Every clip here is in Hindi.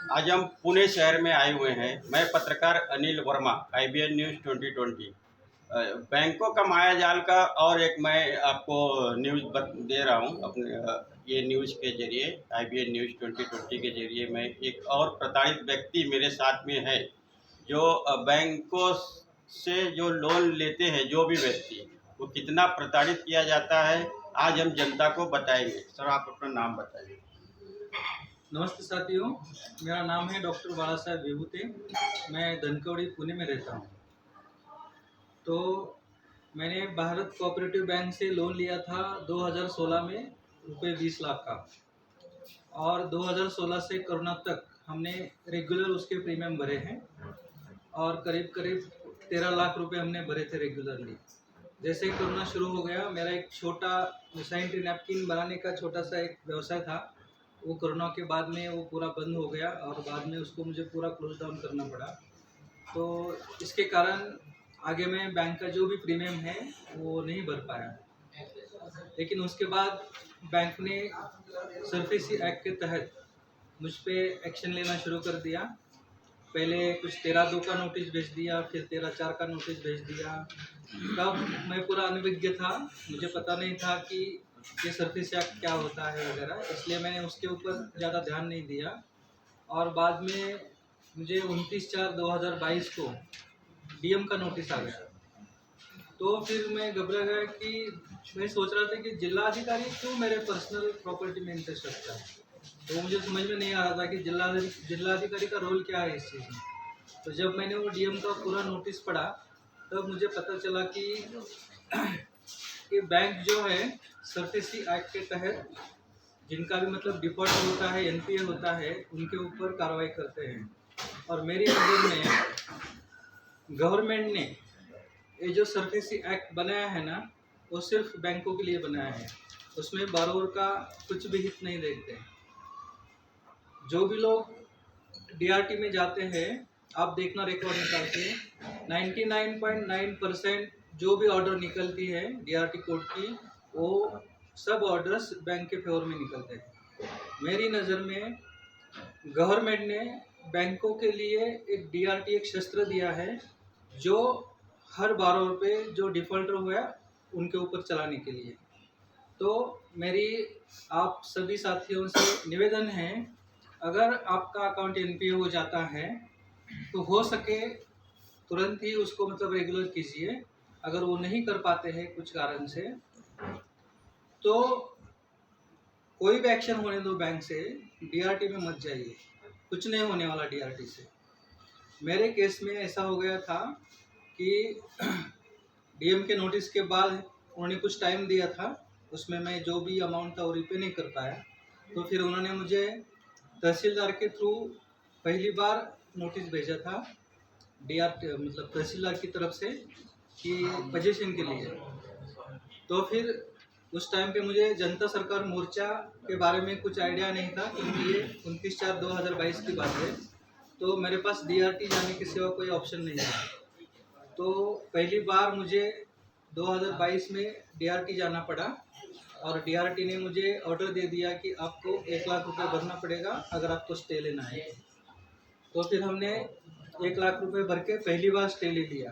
आज हम पुणे शहर में आए हुए हैं। मैं पत्रकार अनिल वर्मा, IBN न्यूज़ 2020। बैंकों का मायाजाल का और एक मैं आपको न्यूज़ दे रहा हूँ अपने ये न्यूज़ के जरिए, IBN न्यूज़ 2020 के जरिए। मैं एक और प्रताड़ित व्यक्ति मेरे साथ में है, जो बैंकों से जो लोन लेते हैं, जो भी व्यक्ति, वो कितना प्रताड़ित किया जाता है, आज हम जनता को बताएंगे। सर, आप अपना नाम बताइए। नमस्ते साथियों, मेरा नाम है डॉक्टर बाला साहेब विभूते। मैं धनकवड़ी पुणे में रहता हूँ। तो मैंने भारत कोऑपरेटिव बैंक से लोन लिया था 2016 में रुपये 20 लाख का, और 2016 से कोरोना तक हमने रेगुलर उसके प्रीमियम भरे हैं और करीब करीब 13 लाख रुपए हमने भरे थे रेगुलरली। जैसे ही कोरोना शुरू हो गया, मेरा एक छोटा सैनिटरी नैपकिन बनाने का छोटा सा एक व्यवसाय था, वो कोरोना के बाद में वो पूरा बंद हो गया और बाद में उसको मुझे पूरा क्लोज डाउन करना पड़ा। तो इसके कारण आगे मैं बैंक का जो भी प्रीमियम है वो नहीं भर पाया। लेकिन उसके बाद बैंक ने सरफेसी एक्ट के तहत मुझ पे एक्शन लेना शुरू कर दिया। पहले कुछ 13/2 का नोटिस भेज दिया, फिर 13/4 का नोटिस भेज दिया। तब मैं पूरा अनभिज्ञ था, मुझे पता नहीं था कि ये सरफेस एक्ट क्या होता है वगैरह, इसलिए मैंने उसके ऊपर ज़्यादा ध्यान नहीं दिया। और बाद में मुझे 29/4/2022 को DM का नोटिस आ गया। तो फिर मैं घबरा गया कि मैं सोच रहा था कि जिलाधिकारी क्यों मेरे पर्सनल प्रॉपर्टी में इंटरेस्ट रखता है। तो मुझे समझ में नहीं आ रहा था कि जिलाधिकारी का रोल क्या है इस चीज़ में। तो जब मैंने वो DM का पूरा नोटिस पढ़ा, तब मुझे पता चला कि बैंक जो है सरफेसी एक्ट के तहत जिनका भी मतलब डिफॉल्ट होता है, NPA होता है, उनके ऊपर कार्रवाई करते हैं। और मेरी नज़र में गवर्नमेंट ने ये जो सरफेसी एक्ट बनाया है ना, वो सिर्फ बैंकों के लिए बनाया है। उसमें बारोवर का कुछ भी हित नहीं देखते। जो भी लोग DRT में जाते हैं, आप देखना रिकॉर्ड निकाल के, 99.9% जो भी ऑर्डर निकलती है DRT कोड की, वो सब ऑर्डर्स बैंक के फेवर में निकलते हैं। मेरी नज़र में गवर्नमेंट ने बैंकों के लिए एक DRT एक शस्त्र दिया है, जो हर बारोवर पे जो डिफ़ॉल्टर हुआ उनके ऊपर चलाने के लिए। तो मेरी आप सभी साथियों से निवेदन है, अगर आपका अकाउंट NPA हो जाता है तो हो सके तुरंत ही उसको मतलब रेगुलर कीजिए। अगर वो नहीं कर पाते हैं कुछ कारण से, तो कोई भी एक्शन होने दो बैंक से, DRT में मत जाइए, कुछ नहीं होने वाला DRT से। मेरे केस में ऐसा हो गया था कि DM के नोटिस के बाद उन्होंने कुछ टाइम दिया था, उसमें मैं जो भी अमाउंट था वो रिपे नहीं कर पाया। तो फिर उन्होंने मुझे तहसीलदार के थ्रू पहली बार नोटिस भेजा था, DRT मतलब तहसीलदार की तरफ से, कि पोजीशन के लिए। तो फिर उस टाइम पे मुझे जनता सरकार मोर्चा के बारे में कुछ आइडिया नहीं था, क्योंकि ये 29/4/2022 की बात है। तो मेरे पास DRT जाने के सिवा कोई ऑप्शन नहीं था। तो पहली बार मुझे 2022 में DRT जाना पड़ा, और DRT ने मुझे ऑर्डर दे दिया कि आपको 1 लाख रुपए भरना पड़ेगा अगर आपको स्टे लेना है। तो फिर हमने 1 लाख रुपए भर के पहली बार स्टे ले लिया।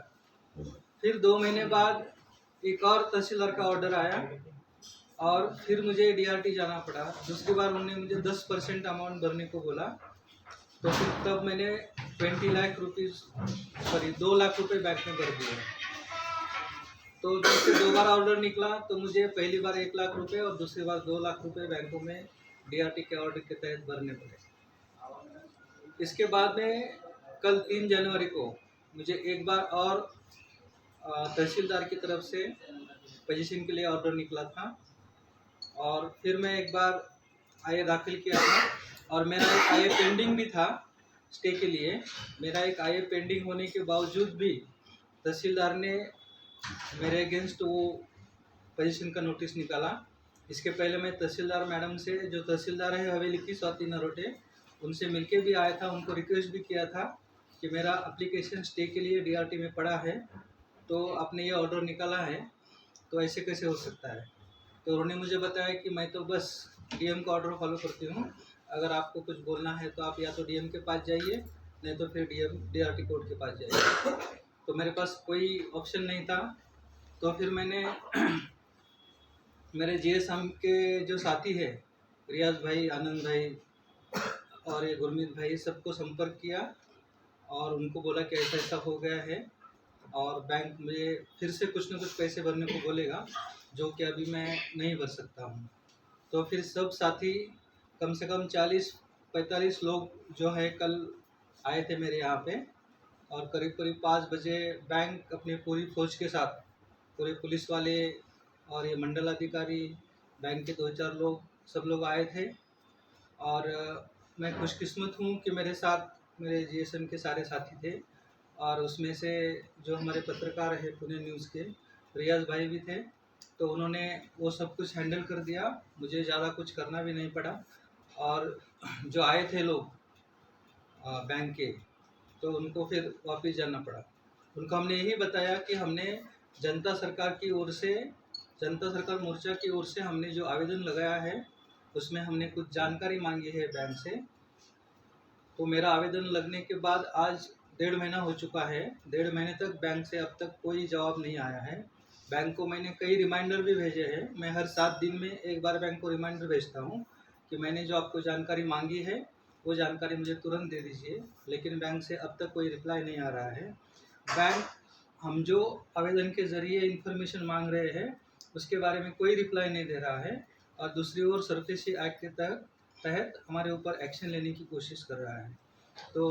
फिर 2 महीने बाद एक और तहसीलदार का ऑर्डर आया, और फिर मुझे DRT जाना पड़ा। दूसरी बार उन्होंने मुझे 10% अमाउंट भरने को बोला। तो फिर तब मैंने 2 लाख रुपए बैंक में भर दिए। तो जब से 2 बार ऑर्डर निकला, तो मुझे पहली बार 1 लाख रुपए और दूसरी बार 2 लाख रुपए बैंकों में DRT के ऑर्डर के तहत भरने पड़े। इसके बाद में कल 3 जनवरी को मुझे एक बार और तहसीलदार की तरफ से पोजीशन के लिए ऑर्डर निकला था, और फिर मैं एक बार IA दाखिल किया था, और मेरा एक IA पेंडिंग भी था स्टे के लिए। मेरा एक IA पेंडिंग होने के बावजूद भी तहसीलदार ने मेरे अगेंस्ट वो पोजीशन का नोटिस निकाला। इसके पहले मैं तहसीलदार मैडम से, जो तहसीलदार है हवेली की, स्वाति नरोटे, उनसे मिलके भी आया था, उनको रिक्वेस्ट भी किया था कि मेरा एप्लीकेशन स्टे के लिए DRT में पड़ा है, तो आपने ये ऑर्डर निकाला है, तो ऐसे कैसे हो सकता है। तो उन्होंने मुझे बताया कि मैं तो बस DM का ऑर्डर फॉलो करती हूँ, अगर आपको कुछ बोलना है तो आप या तो डीएम के पास जाइए, नहीं तो फिर डीआरटी कोर्ट के पास जाइए। तो मेरे पास कोई ऑप्शन नहीं था। तो फिर मैंने मेरे जीएसएम के जो साथी है, रियाज भाई, आनंद भाई और ये गुरमीत भाई, सबको संपर्क किया और उनको बोला कि ऐसा ऐसा हो गया है और बैंक मुझे फिर से कुछ न कुछ पैसे भरने को बोलेगा, जो कि अभी मैं नहीं भर सकता हूँ। तो फिर सब साथी कम से कम 40-45 लोग जो है कल आए थे मेरे यहाँ पे, और करीब करीब 5 बजे बैंक अपनी पूरी फौज के साथ, पूरे पुलिस वाले और ये मंडल अधिकारी, बैंक के 2-4 लोग, सब लोग आए थे। और मैं खुशकिस्मत हूँ कि मेरे साथ मेरे जीएसएम के सारे साथी थे, और उसमें से जो हमारे पत्रकार हैं पुणे न्यूज़ के, रियाज भाई भी थे। तो उन्होंने वो सब कुछ हैंडल कर दिया, मुझे ज़्यादा कुछ करना भी नहीं पड़ा। और जो आए थे लोग बैंक के, तो उनको फिर वापस जाना पड़ा। उनको हमने यही बताया कि हमने जनता सरकार की ओर से, जनता सरकार मोर्चा की ओर से हमने जो आवेदन लगाया है उसमें हमने कुछ जानकारी मांगी है बैंक से। तो मेरा आवेदन लगने के बाद आज 1.5 महीना हो चुका है। 1.5 महीने तक बैंक से अब तक कोई जवाब नहीं आया है। बैंक को मैंने कई रिमाइंडर भी भेजे हैं। मैं हर 7 दिन में एक बार बैंक को रिमाइंडर भेजता हूँ कि मैंने जो आपको जानकारी मांगी है वो जानकारी मुझे तुरंत दे दीजिए, लेकिन बैंक से अब तक कोई रिप्लाई नहीं आ रहा है। बैंक हम जो आवेदन के ज़रिए इन्फॉर्मेशन मांग रहे हैं उसके बारे में कोई रिप्लाई नहीं दे रहा है, और दूसरी ओर सरफेसी एक्ट के तहत हमारे ऊपर एक्शन लेने की कोशिश कर रहा है। तो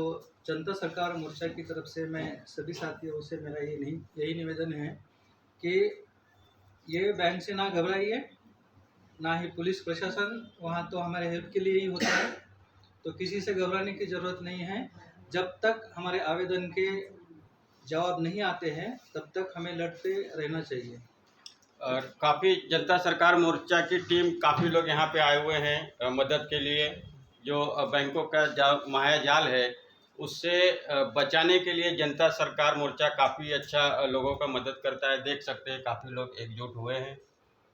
जनता सरकार मोर्चा की तरफ से मैं सभी साथियों से मेरा यही निवेदन है कि ये बैंक से ना घबराइए, ना ही पुलिस प्रशासन, वहाँ तो हमारे हेल्प के लिए ही होता है। तो किसी से घबराने की ज़रूरत नहीं है। जब तक हमारे आवेदन के जवाब नहीं आते हैं तब तक हमें लड़ते रहना चाहिए। और काफ़ी जनता सरकार मोर्चा की टीम, काफ़ी लोग यहाँ पे आए हुए हैं मदद के लिए। जो बैंकों का माया जाल है उससे बचाने के लिए जनता सरकार मोर्चा काफ़ी अच्छा लोगों का मदद करता है। देख सकते हैं काफ़ी लोग एकजुट हुए हैं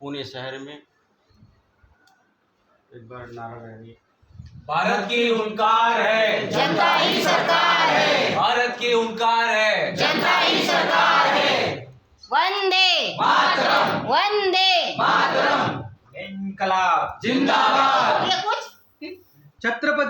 पुणे शहर में। एक बार नारा रही, भारत की हुंकार है, जनता ही सरकार है। भारत की हुंकार है, जनता ही सरकार है। वंदे मातरम, वंदे मातरम, इनकलाब जिंदाबाद। ये कुछ छत्रपति